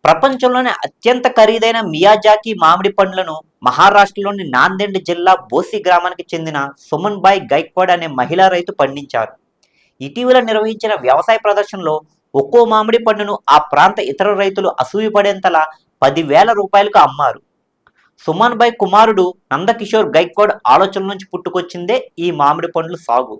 ప్రపంచంలోనే అత్యంత ఖరీదైన మియాజాకి మామిడి పండ్లను మహారాష్ట్రలోని నాందేడ్ జిల్లా బోసి గ్రామానికి చెందిన సుమన్ బాయ్ గైక్వాడ్ అనే మహిళా రైతు పండించారు. ఇటీవల నిర్వహించిన వ్యవసాయ ప్రదర్శనలో ఒక్కో మామిడి పండును ఆ ప్రాంత ఇతర రైతులు అసూయపడేంతలా 10,000 రూపాయలకు అమ్మారు. సుమన్ బాయ్ కుమారుడు నందకిషోర్ గైక్వాడ్ ఆలోచన నుంచి పుట్టుకొచ్చిందే ఈ మామిడి పండ్ల సాగు.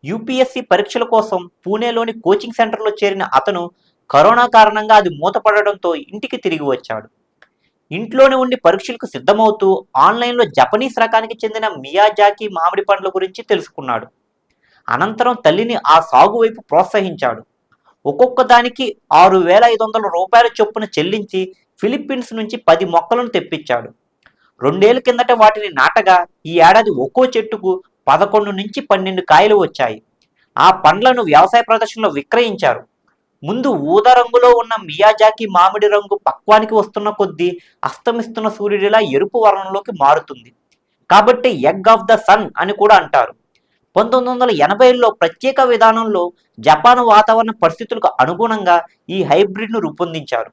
యూపీఎస్సీ పరీక్షల కోసం పూణేలోని కోచింగ్ సెంటర్లో చేరిన అతను కరోనా కారణంగా అది మూతపడడంతో ఇంటికి తిరిగి వచ్చాడు. ఇంట్లోనే ఉండి పరీక్షలకు సిద్ధమవుతూ ఆన్లైన్లో జపనీస్ రకానికి చెందిన మియాజాకి మామిడి పండ్ల గురించి తెలుసుకున్నాడు. అనంతరం తల్లిని ఆ సాగు వైపు ప్రోత్సహించాడు. ఒక్కొక్క దానికి 6,500 రూపాయల చొప్పున చెల్లించి ఫిలిప్పీన్స్ నుంచి 10 మొక్కలను తెప్పించాడు. 2 ఏళ్ల కిందట వాటిని నాటగా ఈ ఏడాది ఒక్కో చెట్టుకు 11 నుంచి 12 కాయలు వచ్చాయి. ఆ పండ్లను వ్యవసాయ ప్రదర్శనలో విక్రయించారు. ముందు ఊదా రంగులో ఉన్న మియాజాకి మామిడి రంగు పక్వానికి వస్తున్న కొద్దీ అస్తమిస్తున్న సూర్యుడిలా ఎరుపు వర్ణంలోకి మారుతుంది. కాబట్టి ఎగ్ ఆఫ్ ద సన్ అని కూడా అంటారు. 1980లో ప్రత్యేక విధానంలో జపాన్ వాతావరణ పరిస్థితులకు అనుగుణంగా ఈ హైబ్రిడ్ను రూపొందించారు.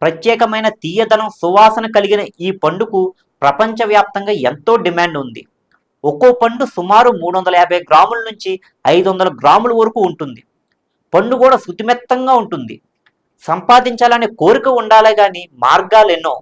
ప్రత్యేకమైన తీయదనం, సువాసన కలిగిన ఈ పండుకు ప్రపంచవ్యాప్తంగా ఎంతో డిమాండ్ ఉంది. ఒక్కో పండు సుమారు 350 గ్రాముల నుంచి 500 గ్రాముల వరకు ఉంటుంది. పండు కూడా శుతిమెత్తంగా ఉంటుంది. సంపాదించాలనే కోరిక ఉండాలే కానీ మార్గాలెన్నో.